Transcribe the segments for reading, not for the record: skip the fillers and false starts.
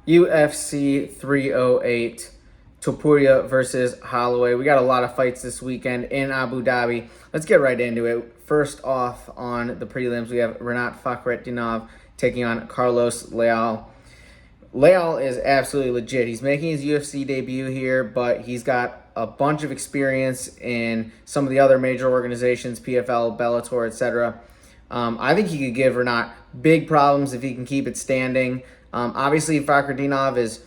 UFC 308, Topuria versus Holloway. We got a lot of fights this weekend in Abu Dhabi. Let's get right into it. First off, on the prelims, we have Rinat Fakhretdinov taking on Carlos Leal. Leal is absolutely legit. He's making his UFC debut here, but he's got a bunch of experience in some of the other major organizations, PFL, Bellator, etc. I think he could give Rinat big problems if he can keep it standing. Obviously, Fakhretdinov is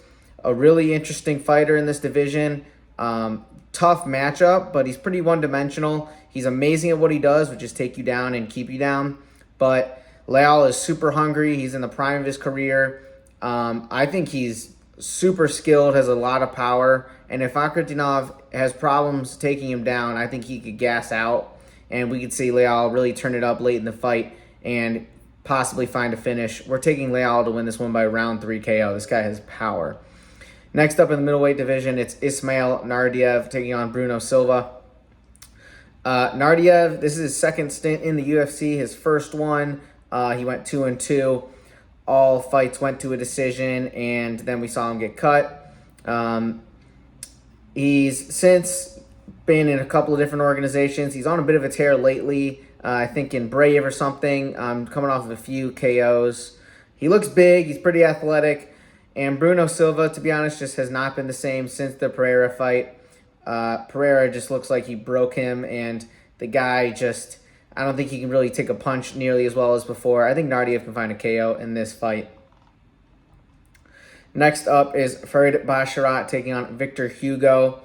a really interesting fighter in this division. Tough matchup, but he's pretty one-dimensional. He's amazing at what he does, which is take you down and keep you down. But Leal is super hungry. He's in the prime of his career. I think he's super skilled, has a lot of power. And if Fakhretdinov has problems taking him down, I think he could gas out. And we could see Leal really turn it up late in the fight and possibly find a finish. We're taking Leal to win this one by round 3 KO. This guy has power. Next up in the middleweight division, it's Ismail Naurdiev taking on Bruno Silva. Naurdiev, this is his second stint in the UFC. His first one, he went 2-2. All fights went to a decision, and then we saw him get cut. He's since been in a couple of different organizations. He's on a bit of a tear lately. I think in Brave or something, coming off of a few KOs. He looks big. He's pretty athletic. And Bruno Silva, to be honest, just has not been the same since the Ferreira fight. Ferreira just looks like he broke him, and the guy just, I don't think he can really take a punch nearly as well as before. I think Naurdiev can find a KO in this fight. Next up is Farid Basharat taking on Victor Hugo.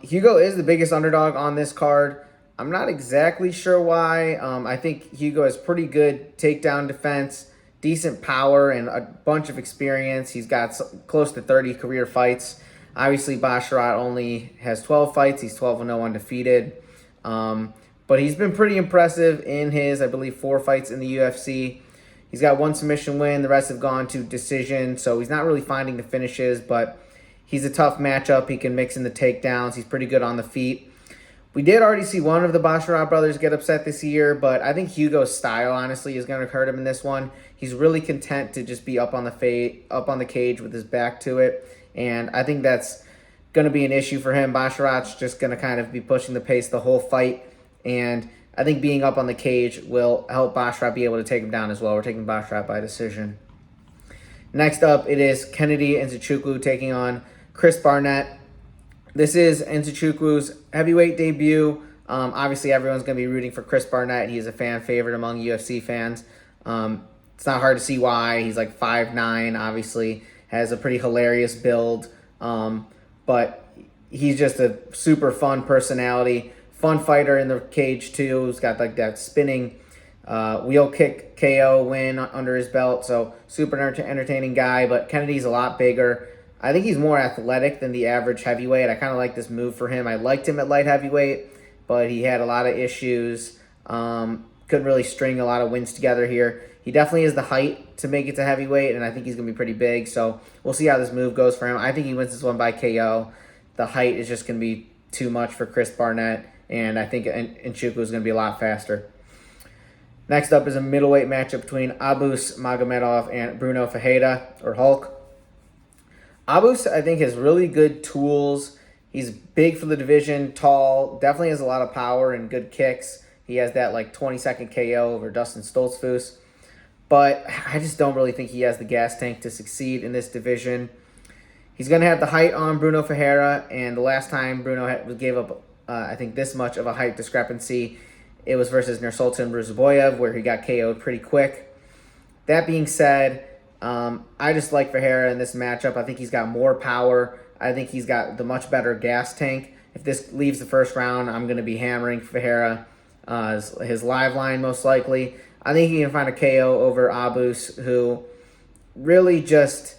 Hugo is the biggest underdog on this card. I'm not exactly sure why. I think Hugo has pretty good takedown defense, decent power, and a bunch of experience. He's got close to 30 career fights. Obviously, Basharat only has 12 fights. He's 12-0 undefeated. But he's been pretty impressive in his, I believe, 4 fights in the UFC. He's got 1 submission win. The rest have gone to decision. So he's not really finding the finishes, but he's a tough matchup. He can mix in the takedowns. He's pretty good on the feet. We did already see one of the Basharat brothers get upset this year, but I think Hugo's style, honestly, is going to hurt him in this one. He's really content to just be up on the cage with his back to it, and I think that's going to be an issue for him. Basharat's just going to kind of be pushing the pace the whole fight, and I think being up on the cage will help Basharat be able to take him down as well. We're taking Basharat by decision. Next up, it is Kennedy Nzechukwu taking on Chris Barnett. This is Nzechukwu's heavyweight debut. Obviously, everyone's going to be rooting for Chris Barnett. He is a fan favorite among UFC fans. It's not hard to see why. He's like 5'9", obviously. Has a pretty hilarious build. But he's just a super fun personality. Fun fighter in the cage, too. He's got like that spinning wheel kick KO win under his belt. So super entertaining guy. But Kennedy's a lot bigger. I think he's more athletic than the average heavyweight. I kind of like this move for him. I liked him at light heavyweight, but he had a lot of issues. Couldn't really string a lot of wins together here. He definitely has the height to make it to heavyweight, and I think he's going to be pretty big. So we'll see how this move goes for him. I think he wins this one by KO. The height is just going to be too much for Chris Barnett, and I think Nzechukwu is going to be a lot faster. Next up is a middleweight matchup between Abus Magomedov and Bruno Ferreira, or Hulk. Abus, I think, has really good tools. He's big for the division, tall, definitely has a lot of power and good kicks. He has that like 20-second KO over Dustin Stoltzfus. But I just don't really think he has the gas tank to succeed in this division. He's going to have the height on Bruno Ferreira, and the last time Bruno gave up, I think, this much of a height discrepancy, it was versus Nursultan Ruziboyev, where he got KO'd pretty quick. That being said, I just like Ferreira in this matchup. I think he's got more power. I think he's got the much better gas tank. If this leaves the first round, I'm going to be hammering Ferreira, his live line most likely. I think he can find a KO over Abus, who really just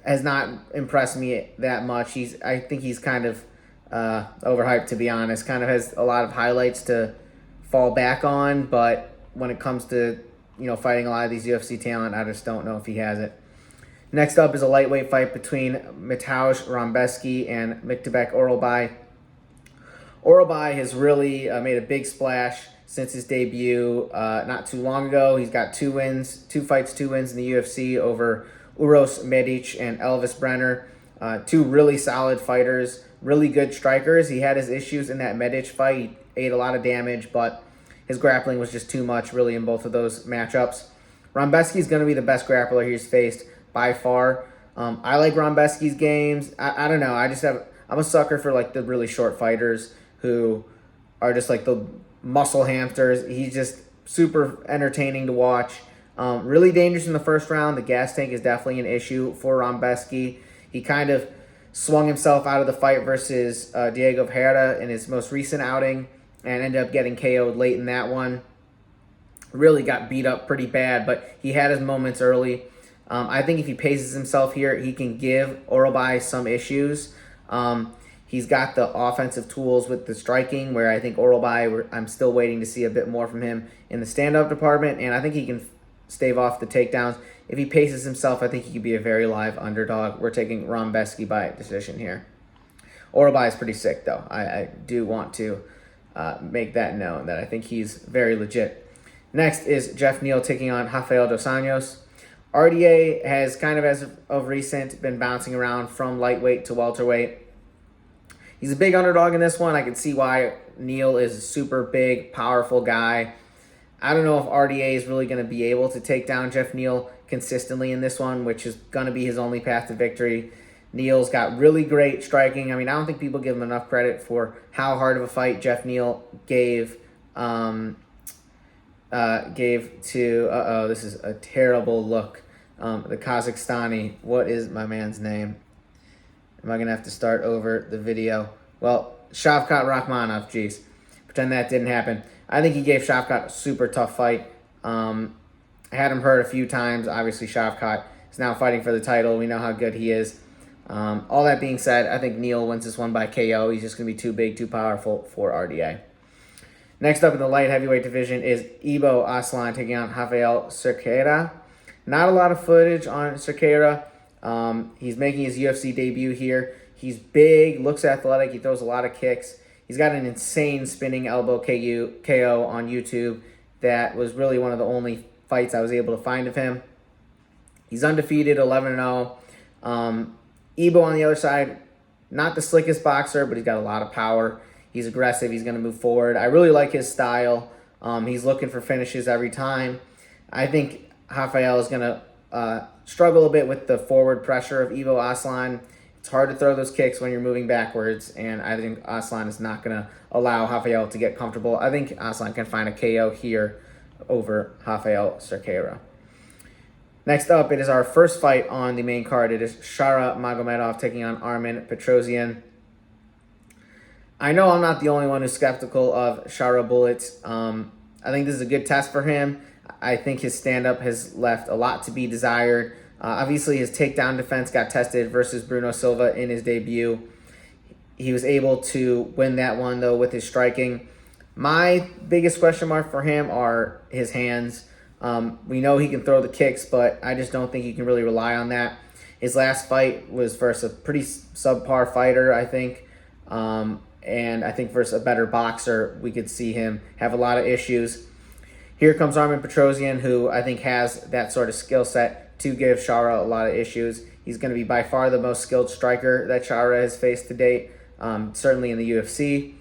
has not impressed me that much. I think he's kind of overhyped, to be honest. Kind of has a lot of highlights to fall back on, but when it comes to fighting a lot of these UFC talent, I just don't know if he has it. Next up is a lightweight fight between Mateusz Rębecki and Myktybek Orolbai. Orolbai has really made a big splash since his debut not too long ago. He's got 2 wins in the UFC over Uros Medic and Elvis Brenner. Two really solid fighters, really good strikers. He had his issues in that Medic fight. He ate a lot of damage, but his grappling was just too much, really, in both of those matchups. Rębecki is going to be the best grappler he's faced by far. I like Rębecki's games. I don't know. I'm a sucker for like the really short fighters who are just like the muscle hamsters. He's just super entertaining to watch. Really dangerous in the first round. The gas tank is definitely an issue for Rębecki. He kind of swung himself out of the fight versus Diego Ferreira in his most recent outing and ended up getting KO'd late in that one. Really got beat up pretty bad, but he had his moments early. I think if he paces himself here, he can give Orolbai some issues. He's got the offensive tools with the striking, where I think Orolbai, I'm still waiting to see a bit more from him in the stand-up department, and I think he can stave off the takedowns. If he paces himself, I think he could be a very live underdog. We're taking Rębecki by decision here. Orolbai is pretty sick, though. I do want to make that known, that I think he's very legit. Next is Geoff Neal taking on Rafael dos Anjos. RDA has kind of, as of recent, been bouncing around from lightweight to welterweight. He's a big underdog in this one. I can see why. Neal is a super big, powerful guy. I don't know if RDA is really going to be able to take down Geoff Neal consistently in this one, which is going to be his only path to victory. Neal's got really great striking. I mean, I don't think people give him enough credit for how hard of a fight Geoff Neal gave to, this is a terrible look, the Kazakhstani. What is my man's name? Am I going to have to start over the video? Well, Shavkat Rakhmonov, jeez. Pretend that didn't happen. I think he gave Shavkat a super tough fight. Had him hurt a few times. Obviously, Shavkat is now fighting for the title. We know how good he is. All that being said, I think Neal wins this one by KO. He's just going to be too big, too powerful for RDA. Next up in the light heavyweight division is Ibo Aslan taking on Rafael Cerqueira. Not a lot of footage on Cerqueira. He's making his UFC debut here. He's big, looks athletic. He throws a lot of kicks. He's got an insane spinning elbow KO on YouTube. That was really one of the only fights I was able to find of him. He's undefeated, 11-0. Ibo on the other side, not the slickest boxer, but he's got a lot of power. He's aggressive. He's going to move forward. I really like his style. He's looking for finishes every time. I think Rafael is going to struggle a bit with the forward pressure of Ibo Aslan. It's hard to throw those kicks when you're moving backwards, and I think Aslan is not going to allow Rafael to get comfortable. I think Aslan can find a KO here over Rafael Cerqueira. Next up, it is our first fight on the main card. It is Shara Magomedov taking on Armen Petrosyanv. I know I'm not the only one who's skeptical of Shara bullets. I think this is a good test for him. I think his stand-up has left a lot to be desired. Obviously, his takedown defense got tested versus Bruno Silva in his debut. He was able to win that one, though, with his striking. My biggest question mark for him are his hands. We know he can throw the kicks, but I just don't think you can really rely on that. His last fight was versus a pretty subpar fighter, I think. And I think versus a better boxer, we could see him have a lot of issues. Here comes Armen Petrosyanv, who I think has that sort of skill set to give Shara a lot of issues. He's going to be by far the most skilled striker that Shara has faced to date, certainly in the UFC.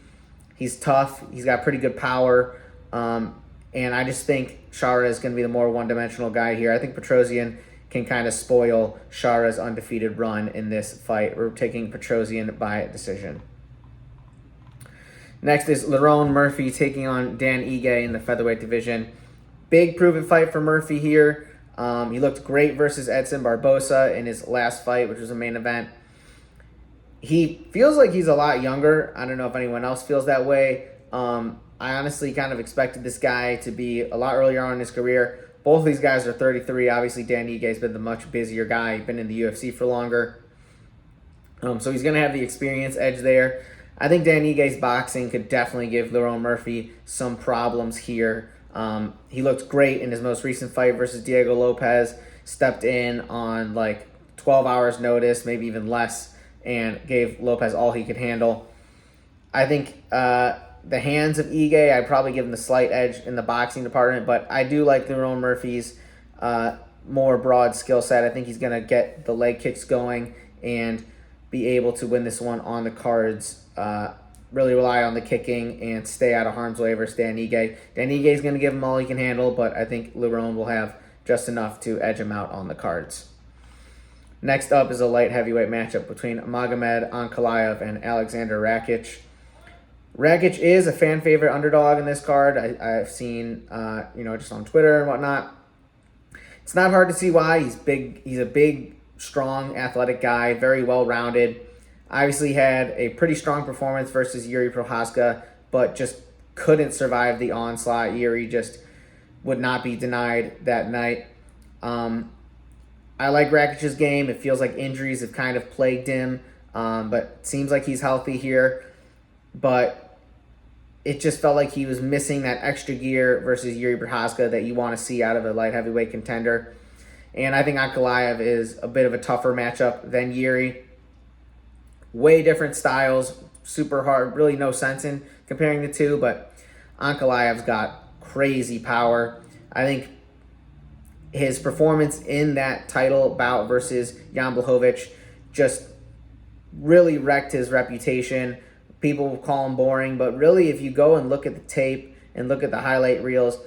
He's tough. He's got pretty good power. And I just think Shara is going to be the more one-dimensional guy here. I think Petrosyanv can kind of spoil Shara's undefeated run in this fight. We're taking Petrosyanv by decision. Next is Lerone Murphy taking on Dan Ige in the featherweight division. Big proven fight for Murphy here. He looked great versus Edson Barbosa in his last fight, which was a main event. He feels like he's a lot younger. I don't know if anyone else feels that way. I honestly kind of expected this guy to be a lot earlier on in his career. Both of these guys are 33. Obviously, Dan Ige has been the much busier guy. He's been in the UFC for longer. So he's going to have the experience edge there. I think Dan Ige's boxing could definitely give Lerone Murphy some problems here. He looked great in his most recent fight versus Diego Lopez. Stepped in on like 12 hours notice, maybe even less, and gave Lopez all he could handle. I think the hands of Ige, I'd probably give him the slight edge in the boxing department, but I do like Lerone Murphy's more broad skill set. I think he's going to get the leg kicks going and be able to win this one on the cards. Really rely on the kicking and stay out of harm's way versus Dan Ige. Dan Ige is going to give him all he can handle, but I think Lerone will have just enough to edge him out on the cards. Next up is a light heavyweight matchup between Magomed Ankalaev and Alexander Rakic. Rakic is a fan favorite underdog in this card. I've seen, just on Twitter and whatnot. It's not hard to see why. He's big. He's a big, strong, athletic guy, very well-rounded. Obviously had a pretty strong performance versus Yuri Prochazka, but just couldn't survive the onslaught. Yuri just would not be denied that night. I like Rakic's game. It feels like injuries have kind of plagued him, but seems like he's healthy here. But it just felt like he was missing that extra gear versus Yuri Prochazka that you want to see out of a light heavyweight contender. And I think Ankalaev is a bit of a tougher matchup than Yuri. Way different styles, super hard, really no sense in comparing the two, but Ankalaev's got crazy power. I think his performance in that title bout versus Jan Blachowicz just really wrecked his reputation. People will call him boring, but really if you go and look at the tape and look at the highlight reels,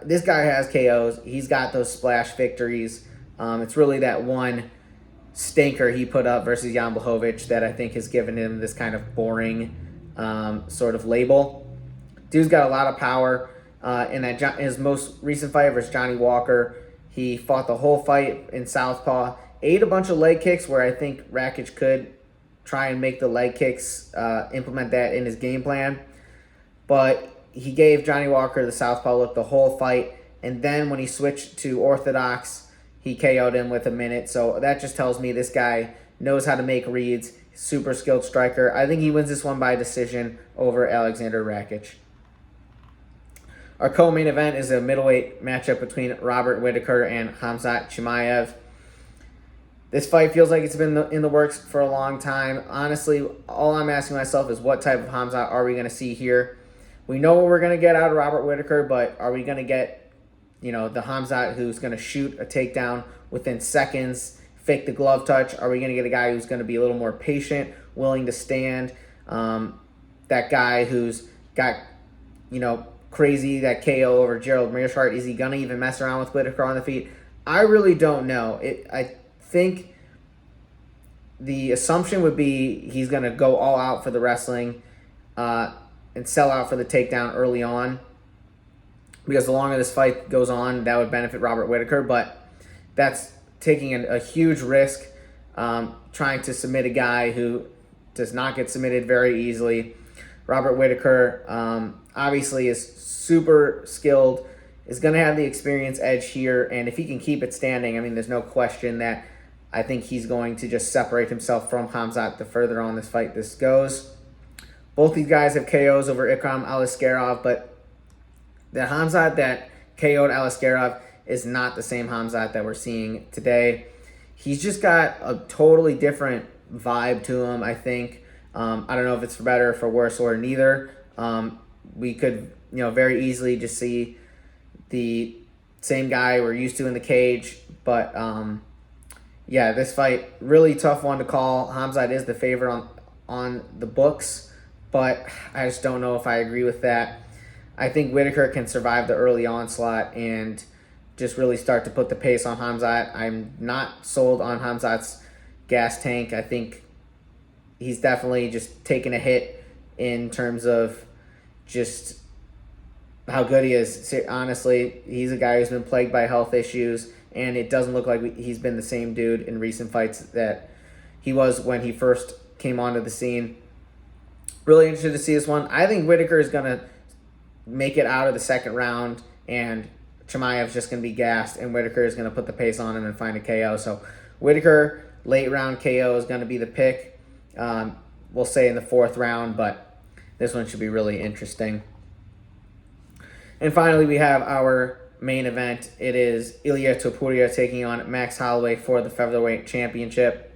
this guy has KOs. He's got those splash victories. It's really that one stinker he put up versus Jan Blachowicz that I think has given him this kind of boring sort of label. Dude's got a lot of power. In his most recent fight versus Johnny Walker, he fought the whole fight in southpaw, ate a bunch of leg kicks where I think Rakic could try and make the leg kicks, implement that in his game plan. But he gave Johnny Walker the southpaw look the whole fight, and then when he switched to orthodox, he KO'd him with a minute. So that just tells me this guy knows how to make reads, super skilled striker. I think he wins this one by decision over Alexander Rakic. Our co-main event is a middleweight matchup between Robert Whittaker and Khamzat Chimaev. This fight feels like it's been in the works for a long time. Honestly, all I'm asking myself is what type of Khamzat are we going to see here? We know what we're going to get out of Robert Whittaker, but are we going to get, the Khamzat who's going to shoot a takedown within seconds, fake the glove touch? Are we going to get a guy who's going to be a little more patient, willing to stand? That guy who's got, crazy, that KO over Gerald Meerschaert, is he going to even mess around with Whittaker on the feet? I really don't know. I think the assumption would be he's going to go all out for the wrestling and sell out for the takedown early on, because the longer this fight goes on, that would benefit Robert Whittaker, but that's taking a huge risk, trying to submit a guy who does not get submitted very easily. Robert Whittaker obviously is super skilled, is going to have the experience edge here, and if he can keep it standing, there's no question that I think he's going to just separate himself from Khamzat the further on this fight this goes. Both these guys have KOs over Ikram Aliskerov, but the Khamzat that KO'd Aliskerov is not the same Khamzat that we're seeing today. He's just got a totally different vibe to him, I think. I don't know if it's for better or for worse or neither. We could, very easily just see the same guy we're used to in the cage. But, this fight, really tough one to call. Khamzat is the favorite on the books, but I just don't know if I agree with that. I think Whittaker can survive the early onslaught and just really start to put the pace on Khamzat. I'm not sold on Khamzat's gas tank. I think he's definitely just taken a hit in terms of just how good he is. Honestly, he's a guy who's been plagued by health issues, and it doesn't look like he's been the same dude in recent fights that he was when he first came onto the scene. Really interested to see this one. I think Whittaker is going to make it out of the second round, and Chimaev's just going to be gassed, and Whittaker is going to put the pace on him and find a KO. So Whittaker, late round KO is going to be the pick. We'll say in the fourth round, but this one should be really interesting. And finally, we have our main event. It is Ilia Topuria taking on Max Holloway for the featherweight championship.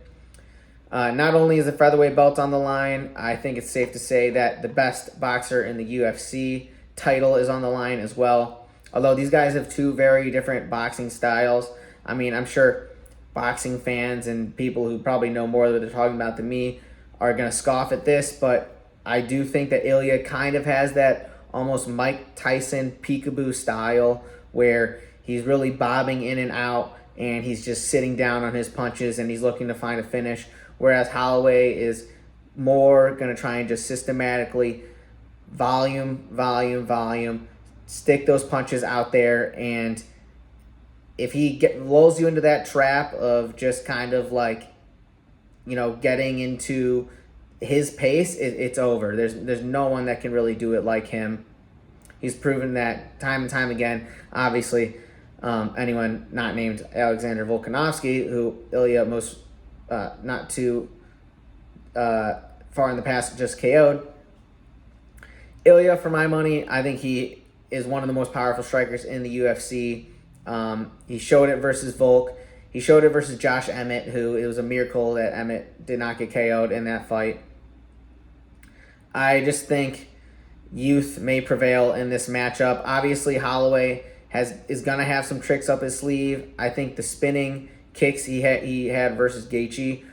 Not only is the featherweight belt on the line, I think it's safe to say that the best boxer in the UFC title is on the line as well. Although these guys have two very different boxing styles. I mean, I'm sure boxing fans and people who probably know more that they're talking about than me are going to scoff at this, but I do think that Ilya kind of has that almost Mike Tyson peekaboo style where he's really bobbing in and out and he's just sitting down on his punches and he's looking to find a finish, whereas Holloway is more going to try and just systematically volume, stick those punches out there, and if he lulls you into that trap of just kind of like, getting into his pace, it's over. There's no one that can really do it like him. He's proven that time and time again. Obviously, anyone not named Alexander Volkanovski, who Ilya not too far in the past just KO'd. Ilya, for my money, I think he is one of the most powerful strikers in the UFC. He showed it versus Volk. He showed it versus Josh Emmett, who it was a miracle that Emmett did not get KO'd in that fight. I just think youth may prevail in this matchup. Obviously, Holloway is going to have some tricks up his sleeve. I think the spinning kicks he had versus Gaethje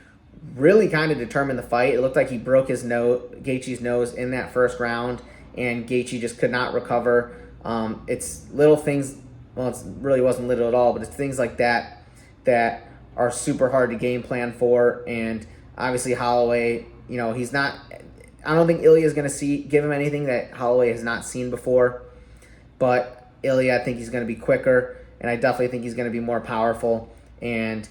really kind of determined the fight. It looked like he broke Gaethje's nose in that first round, and Gaethje just could not recover. It's little things. Well, it really wasn't little at all, but it's things like that that are super hard to game plan for. And obviously Holloway, he's not. I don't think Ilya is going to give him anything that Holloway has not seen before. But Ilya, I think he's going to be quicker, and I definitely think he's going to be more powerful. And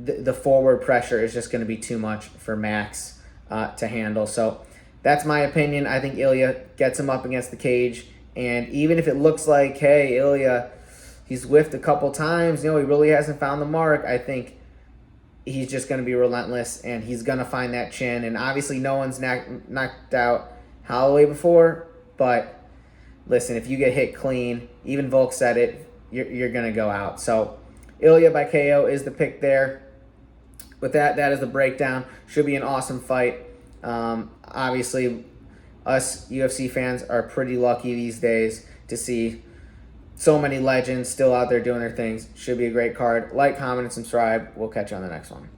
the forward pressure is just going to be too much for Max to handle. So that's my opinion. I think Ilya gets him up against the cage. And even if it looks like, hey, Ilya, he's whiffed a couple times, he really hasn't found the mark, I think he's just going to be relentless, and he's going to find that chin. And obviously no one's knocked out Holloway before, but listen, if you get hit clean, even Volk said it, you're going to go out. So Ilya by KO is the pick there. With that is the breakdown. Should be an awesome fight. Obviously, us UFC fans are pretty lucky these days to see so many legends still out there doing their things. Should be a great card. Like, comment, and subscribe. We'll catch you on the next one.